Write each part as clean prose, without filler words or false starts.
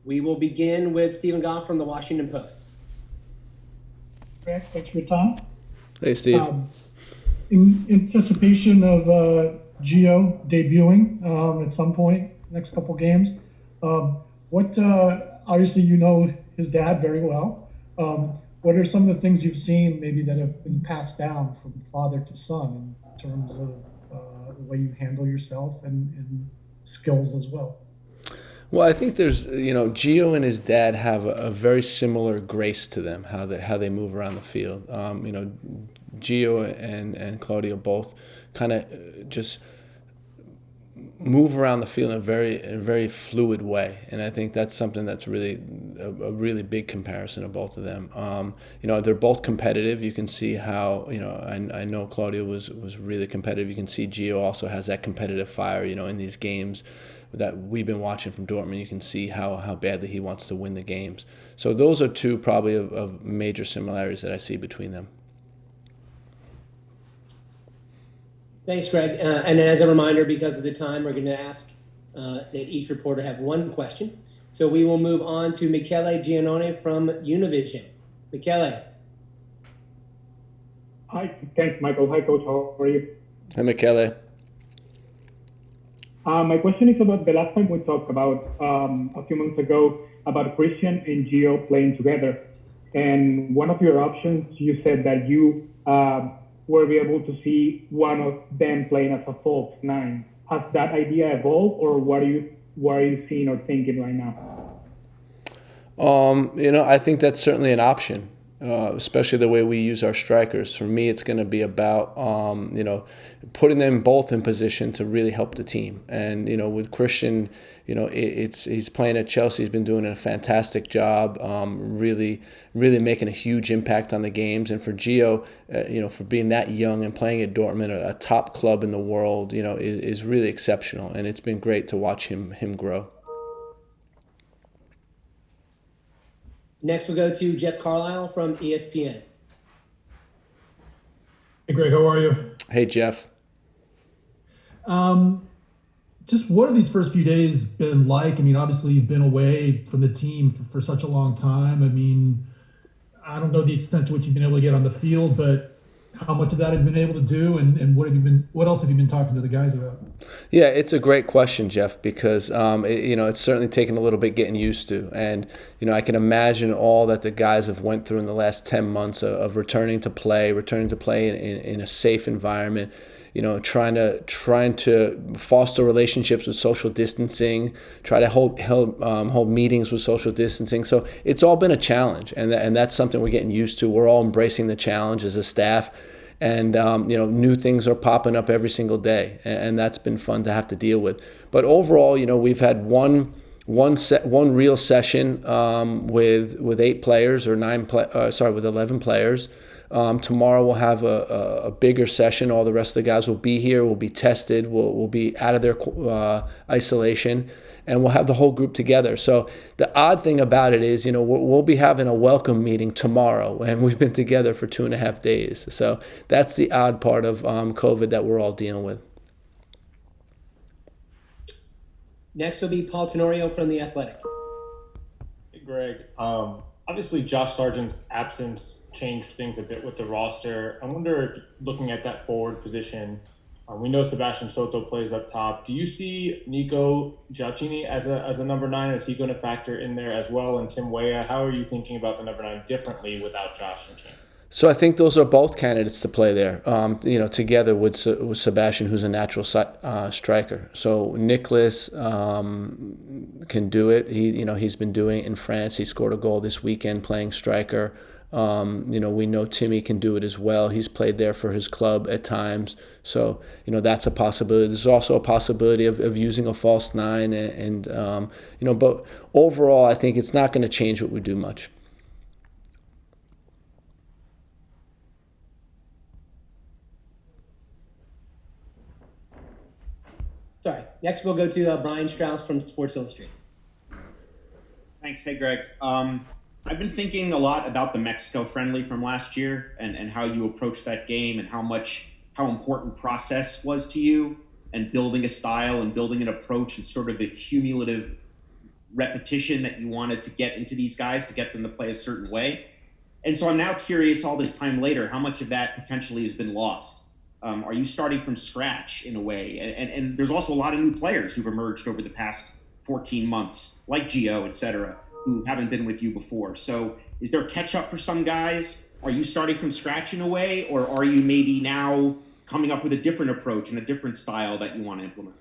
We will begin with Stephen Goff from the Washington Post. Greg, thanks for your time. Hey, Steve. In anticipation of Gio debuting at some point, next couple games, obviously you know his dad very well. What are some of the things you've seen maybe that have been passed down from father to son in terms of the way you handle yourself and skills as well? Well, I think there's, Gio and his dad have a very similar grace to them, how they move around the field. Gio and Claudio both kind of just move around the field in a very fluid way, and I think that's something that's really a really big comparison of both of them. They're both competitive. You can see how I know Claudio was really competitive. You can see Gio also has that competitive fire. In these games that we've been watching from Dortmund, you can see how badly he wants to win the games. So those are two probably of major similarities that I see between them. Thanks, Greg. And as a reminder, because of the time, we're going to ask that each reporter have one question. So we will move on to Michele Giannone from Univision. Michele. Hi, thanks, Michael. Hi, Coach. How are you? Hi, Michele. My question is about the last time we talked about a few months ago about Christian and Gio playing together. And one of your options, you said that you were able to see one of them playing as a false nine. Has that idea evolved, or what are you seeing or thinking right now? I think that's certainly an option, especially the way we use our strikers. For me, it's going to be about putting them both in position to really help the team. And with Christian, he's playing at Chelsea. He's been doing a fantastic job, really making a huge impact on the games. And for Gio, for being that young and playing at Dortmund, a top club in the world, is really exceptional. And it's been great to watch him grow. Next, we'll go to Jeff Carlisle from ESPN. Hey, Greg, how are you? Hey, Jeff. Just what have these first few days been like? I mean, obviously you've been away from the team for such a long time. I mean, I don't know the extent to which you've been able to get on the field, but how much of that have you been able to do, and what else have you been talking to the guys about? Yeah, it's a great question, Jeff, because it's certainly taken a little bit getting used to, and I can imagine all that the guys have went through in the last 10 months of returning to play in a safe environment. Trying to foster relationships with social distancing, try to hold meetings with social distancing. So it's all been a challenge, and that's something we're getting used to. We're all embracing the challenge as a staff, and new things are popping up every single day, and that's been fun to have to deal with. But overall, we've had one real session with 8 players or with 11 players. Tomorrow we'll have a bigger session. All the rest of the guys will be here. We'll be tested. We'll be out of their isolation, and we'll have the whole group together. So the odd thing about it is, we'll be having a welcome meeting tomorrow, and we've been together for 2.5 days. So that's the odd part of COVID that we're all dealing with. Next will be Paul Tenorio from The Athletic. Hey, Greg. Obviously, Josh Sargent's absence changed things a bit with the roster. I wonder if, looking at that forward position, we know Sebastian Soto plays up top. Do you see Nico Giacchini as a number 9? Is he going to factor in there as well? And Tim Weah, how are you thinking about the number 9 differently without Josh and King? So I think those are both candidates to play there, together with Sebastian, who's a natural striker. So Nicholas can do it. He's been doing it in France. He scored a goal this weekend playing striker. We know Timmy can do it as well. He's played there for his club at times. So, that's a possibility. There's also a possibility of using a false 9. But overall, I think it's not going to change what we do much. Sorry. Next, we'll go to Brian Strauss from Sports Illustrated. Thanks. Hey, Greg. I've been thinking a lot about the Mexico friendly from last year and how you approached that game and how important process was to you and building a style and building an approach and sort of the cumulative repetition that you wanted to get into these guys to get them to play a certain way. And so I'm now curious, all this time later, how much of that potentially has been lost? Are you starting from scratch in a way? And there's also a lot of new players who've emerged over the past 14 months, like Gio, et cetera, who haven't been with you before. So is there catch up for some guys? Are you starting from scratch in a way, or are you maybe now coming up with a different approach and a different style that you want to implement?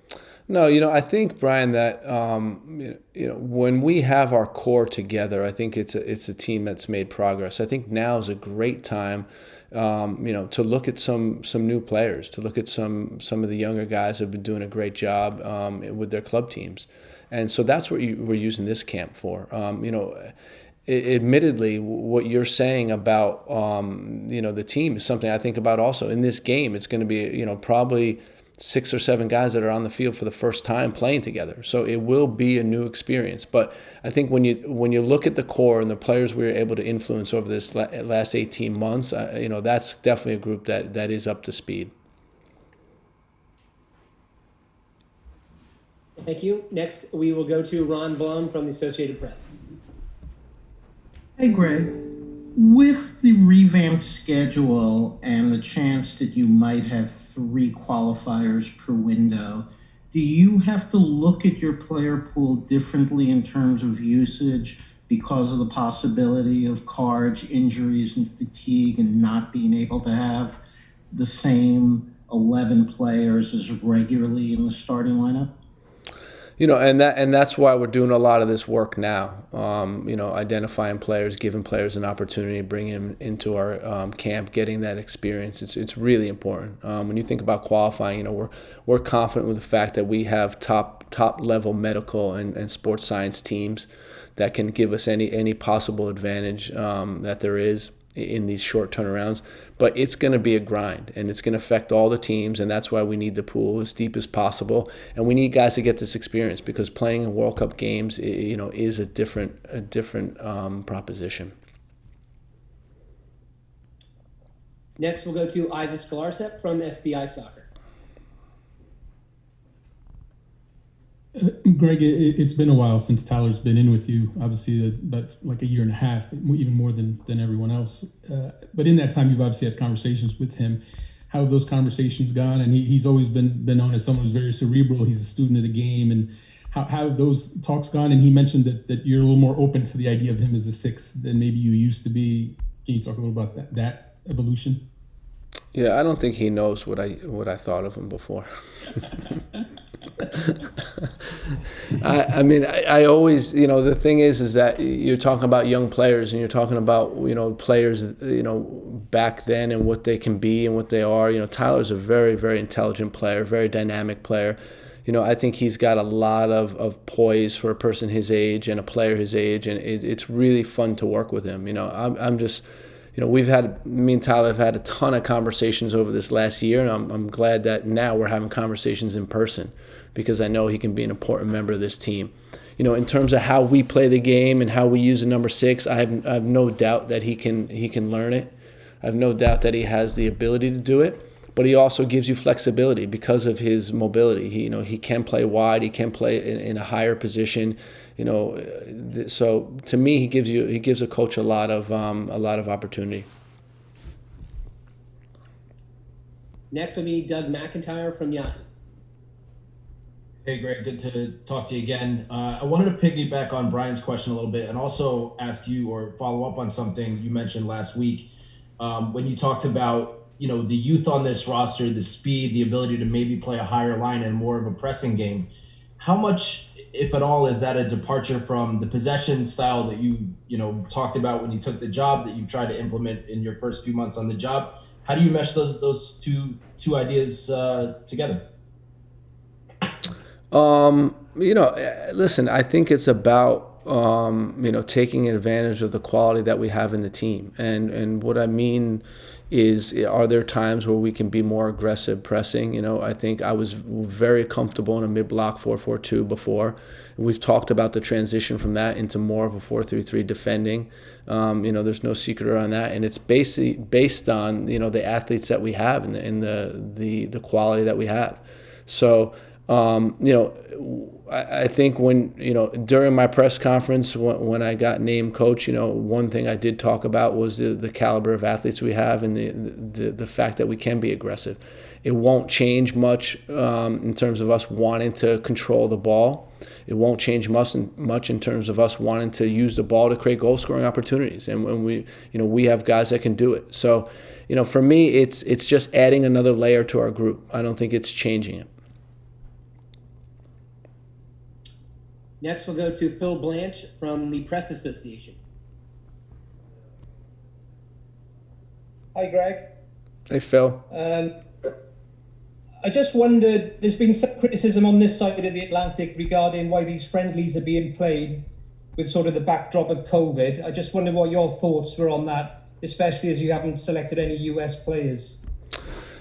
No, I think, Brian, that when we have our core together, I think it's a team that's made progress. I think now is a great time, to look at some new players, to look at some of the younger guys who have been doing a great job with their club teams, and so that's what we're using this camp for. Admittedly, what you're saying about the team is something I think about also. In this game, it's going to be probably 6 or 7 guys that are on the field for the first time playing together. So it will be a new experience. But I think when you look at the core and the players we were able to influence over this last 18 months, that's definitely a group that is up to speed. Thank you. Next, we will go to Ron Blum from the Associated Press. Hey, Greg. With the revamped schedule and the chance that you might have 3 qualifiers per window, do you have to look at your player pool differently in terms of usage because of the possibility of cards, injuries, and fatigue, and not being able to have the same 11 players as regularly in the starting lineup? And that's why we're doing a lot of this work now. Identifying players, giving players an opportunity, bringing them into our camp, getting that experience. It's really important. When you think about qualifying, we're confident with the fact that we have top level medical and sports science teams that can give us any possible advantage that there is in these short turnarounds. But it's going to be a grind, and it's going to affect all the teams, and that's why we need the pool as deep as possible, and we need guys to get this experience, because playing in World Cup games is a different proposition. Next, we'll go to Ivis Galarcep from SBI Soccer. Greg, it's been a while since Tyler's been in with you. Obviously, about like a year and a half, even more than everyone else. But in that time, you've obviously had conversations with him. How have those conversations gone? And he's always been known as someone who's very cerebral. He's a student of the game. And how have those talks gone? And he mentioned that you're a little more open to the idea of him as a 6 than maybe you used to be. Can you talk a little about that evolution? Yeah, I don't think he knows what I thought of him before. I always, the thing is that you're talking about young players, and you're talking about, players, back then and what they can be and what they are. Tyler's a very, very intelligent player, very dynamic player. I think he's got a lot of poise for a person his age and a player his age, and it's really fun to work with him. I'm just, me and Tyler have had a ton of conversations over this last year, and I'm glad that now we're having conversations in person, because I know he can be an important member of this team. In terms of how we play the game and how we use the number 6, I have no doubt that he can learn it. I have no doubt that he has the ability to do it, but he also gives you flexibility because of his mobility. He can play wide, he can play in a higher position. So to me, he gives a coach a lot of opportunity. Next will be Doug McIntyre from Yahoo. Hey, Greg, good to talk to you again. I wanted to piggyback on Brian's question a little bit and also ask you, or follow up on something you mentioned last week when you talked about, the youth on this roster, the speed, the ability to maybe play a higher line and more of a pressing game. How much, if at all, is that a departure from the possession style that you talked about when you took the job, that you tried to implement in your first few months on the job? How do you mesh those two ideas together? Listen, I think it's about, taking advantage of the quality that we have in the team. And what I mean is, are there times where we can be more aggressive pressing? I think I was very comfortable in a mid-block 4-4-2 before. We've talked about the transition from that into more of a 4-3-3 defending. There's no secret around that. And it's basically based on, the athletes that we have and the quality that we have. So I think when, during my press conference, when I got named coach, one thing I did talk about was the caliber of athletes we have and the fact that we can be aggressive. It won't change much in terms of us wanting to control the ball. It won't change much in terms of us wanting to use the ball to create goal scoring opportunities. And when we have guys that can do it. So, for me, it's just adding another layer to our group. I don't think it's changing it. Next, we'll go to Phil Blanche from the Press Association. Hi, Greg. Hey, Phil. I just wondered, there's been some criticism on this side of the Atlantic regarding why these friendlies are being played with sort of the backdrop of COVID. I just wondered what your thoughts were on that, especially as you haven't selected any US players.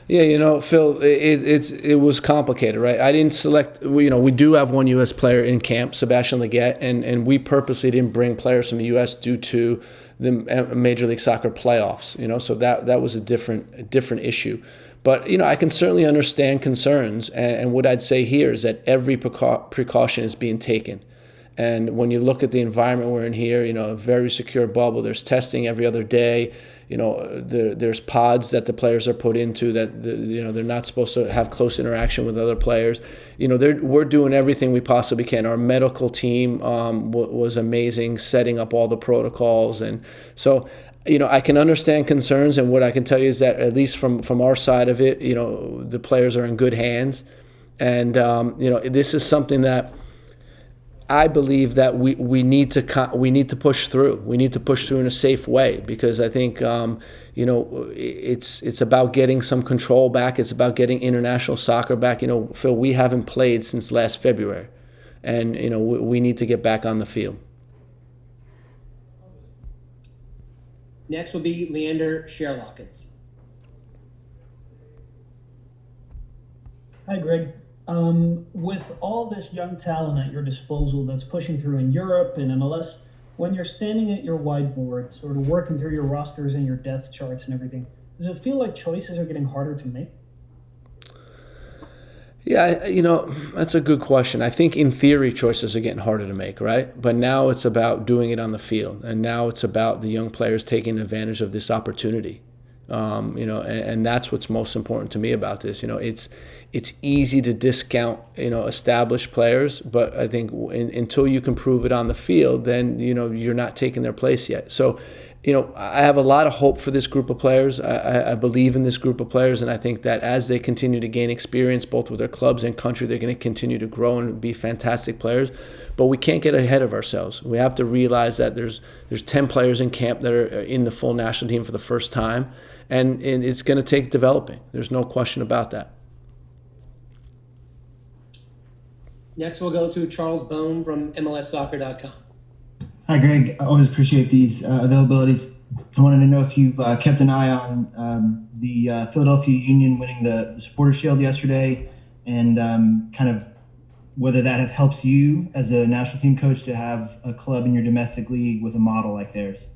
Yeah, Phil, it was complicated, right? I didn't select. We do have one U.S. player in camp, Sebastian Leggett, and we purposely didn't bring players from the U.S. due to the Major League Soccer playoffs. So that was a different issue. But I can certainly understand concerns, and what I'd say here is that every precaution is being taken. And when you look at the environment we're in here, a very secure bubble. There's testing every other day. There's pods that the players are put into that they're not supposed to have close interaction with other players. We're doing everything we possibly can. Our medical team was amazing, setting up all the protocols, and so I can understand concerns. And what I can tell you is that at least from our side of it, the players are in good hands, and this is something that I believe that we need to push through. We need to push through in a safe way, because I think it's about getting some control back. It's about getting international soccer back. Phil, we haven't played since last February, and we need to get back on the field. Next will be Leander Sherlockins. Hi, Greg. With all this young talent at your disposal that's pushing through in Europe and MLS, when you're standing at your whiteboard, sort of working through your rosters and your depth charts and everything, does it feel like choices are getting harder to make? Yeah, that's a good question. I think in theory choices are getting harder to make, right? But now it's about doing it on the field, and now it's about the young players taking advantage of this opportunity. And that's what's most important to me about this. It's easy to discount, established players, but I think until you can prove it on the field, then, you're not taking their place yet. So, I have a lot of hope for this group of players. I believe in this group of players, and I think that as they continue to gain experience, both with their clubs and country, they're going to continue to grow and be fantastic players. But we can't get ahead of ourselves. We have to realize that there's 10 players in camp that are in the full national team for the first time, and it's going to take developing. There's no question about that. Next, we'll go to Charles Bone from MLSsoccer.com. Hi, Greg. I always appreciate these availabilities. I wanted to know if you've kept an eye on the Philadelphia Union winning the Supporters Shield yesterday, and kind of whether that helps you as a national team coach to have a club in your domestic league with a model like theirs.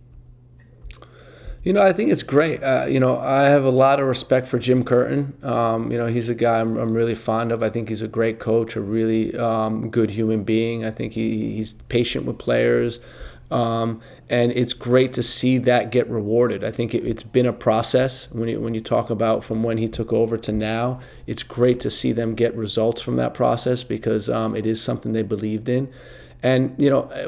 I think it's great. I have a lot of respect for Jim Curtin. He's a guy I'm really fond of. I think he's a great coach, a really good human being. I think he's patient with players. And it's great to see that get rewarded. I think it's been a process when you talk about from when he took over to now. It's great to see them get results from that process, because it is something they believed in. And,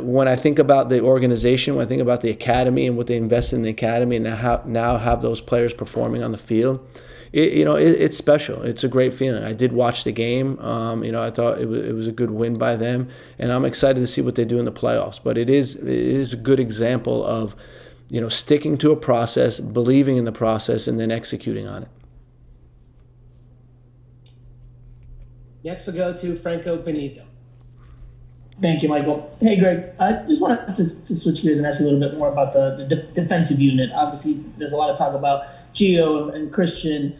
when I think about the organization, when I think about the academy and what they invested in the academy, and now have those players performing on the field, it's special. It's a great feeling. I did watch the game. I thought it was a good win by them, and I'm excited to see what they do in the playoffs. But it is a good example of, sticking to a process, believing in the process, and then executing on it. Next, we'll go to Franco Panizo. Thank you, Michael. Hey, Greg. I just wanted to switch gears and ask you a little bit more about the defensive unit. Obviously, there's a lot of talk about Gio and Christian,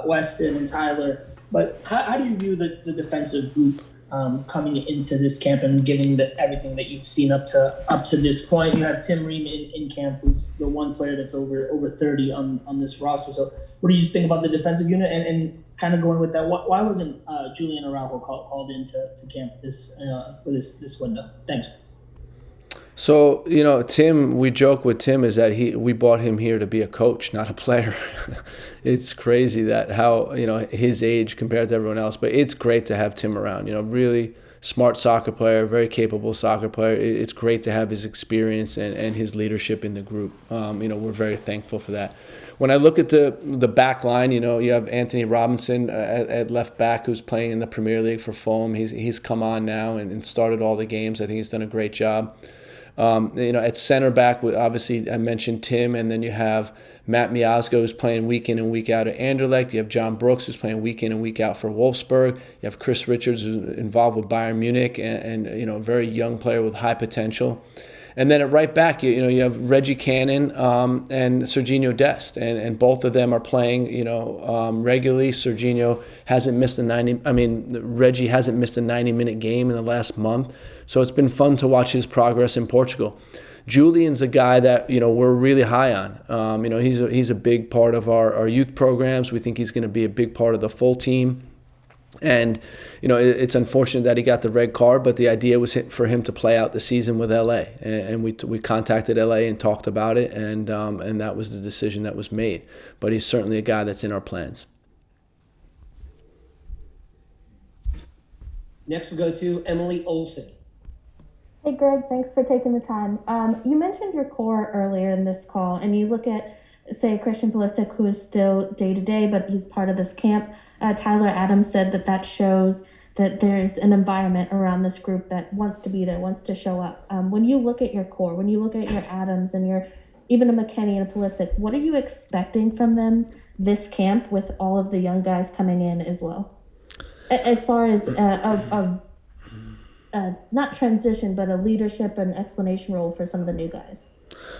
Weston and Tyler. But how do you view the defensive group coming into this camp and giving everything that you've seen up to this point? You have Tim Ream in camp, who's the one player that's over 30 on this roster. So what do you think about the defensive unit? And kind of going with that, why wasn't Julian Araujo called into camp for this window? Thanks. So, Tim, we joke with Tim is that we brought him here to be a coach, not a player. It's crazy that how, his age compared to everyone else, but it's great to have Tim around, really smart soccer player, very capable soccer player. It's great to have his experience and his leadership in the group. We're very thankful for that. When I look at the back line, you have Anthony Robinson at left back who's playing in the Premier League for Fulham. He's come on now and started all the games. I think he's done a great job. At center back, obviously I mentioned Tim, and then you have Matt Miazga, who's playing week in and week out at Anderlecht. You have John Brooks, who's playing week in and week out for Wolfsburg. You have Chris Richards, who's involved with Bayern Munich, and a very young player with high potential. And then at right back, you have Reggie Cannon and Serginho Dest, and both of them are playing regularly. Serginho hasn't missed Reggie hasn't missed a 90-minute game in the last month, so it's been fun to watch his progress in Portugal. Julian's a guy that we're really high on. He's a big part of our youth programs. We think he's going to be a big part of the full team. And, it's unfortunate that he got the red card, but the idea was for him to play out the season with LA. And we contacted LA and talked about it, and that was the decision that was made. But he's certainly a guy that's in our plans. Next we'll go to Emily Olsen. Hey, Greg, thanks for taking the time. You mentioned your core earlier in this call, and you look at, say, Christian Pulisic, who is still day-to-day, but he's part of this camp. Tyler Adams said that shows that there's an environment around this group that wants to be there, wants to show up. When you look at your core, when you look at your Adams and even a McKennie and a Pulisic, what are you expecting from them this camp with all of the young guys coming in as well? As far as not transition, but a leadership and explanation role for some of the new guys.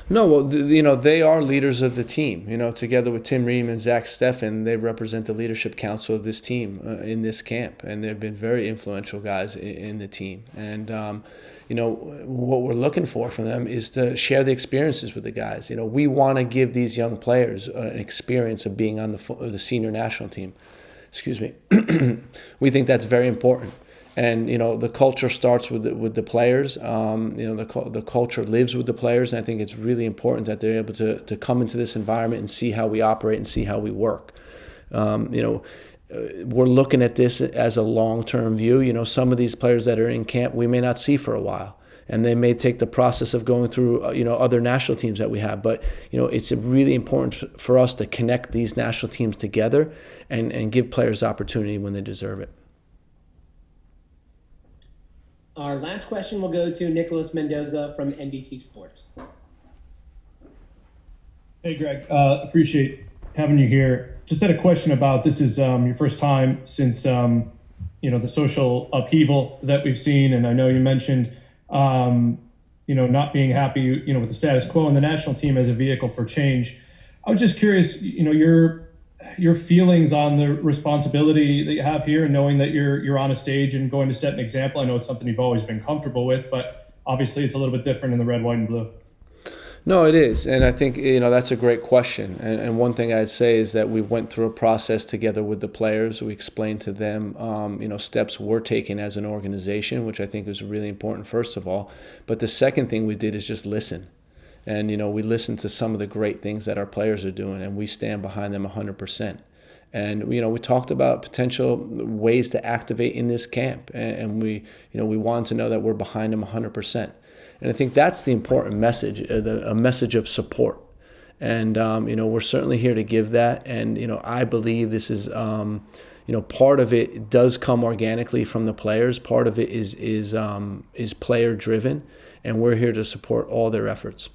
No, well, they are leaders of the team. Together with Tim Ream and Zach Steffen, they represent the leadership council of this team in this camp, and they've been very influential guys in the team. And what we're looking for from them is to share the experiences with the guys. We want to give these young players an experience of being on the senior national team. Excuse me. We think that's very important. And the culture starts with the players. The culture lives with the players, and I think it's really important that they're able to come into this environment and see how we operate and see how we work. We're looking at this as a long-term view. Some of these players that are in camp we may not see for a while, and they may take the process of going through other national teams that we have. But it's really important for us to connect these national teams together and give players opportunity when they deserve it. Our last question will go to Nicholas Mendoza from NBC Sports. Hey, Greg. Appreciate having you here. Just had a question about, this is your first time since, the social upheaval that we've seen. And I know you mentioned, not being happy, with the status quo and the national team as a vehicle for change. I was just curious, your feelings on the responsibility that you have here, and knowing that you're on a stage and going to set an example. I know it's something you've always been comfortable with, but obviously it's a little bit different in the red, white, and blue. No, it is. And I think, that's a great question. And one thing I'd say is that we went through a process together with the players. We explained to them, steps we're taking as an organization, which I think is really important, first of all. But the second thing we did is just listen. And, we listen to some of the great things that our players are doing, and we stand behind them 100%. And, we talked about potential ways to activate in this camp. And we wanted to know that we're behind them 100%. And I think that's the important message, a message of support. And, we're certainly here to give that. And, I believe this is, part of it does come organically from the players. Part of it is player driven. And we're here to support all their efforts.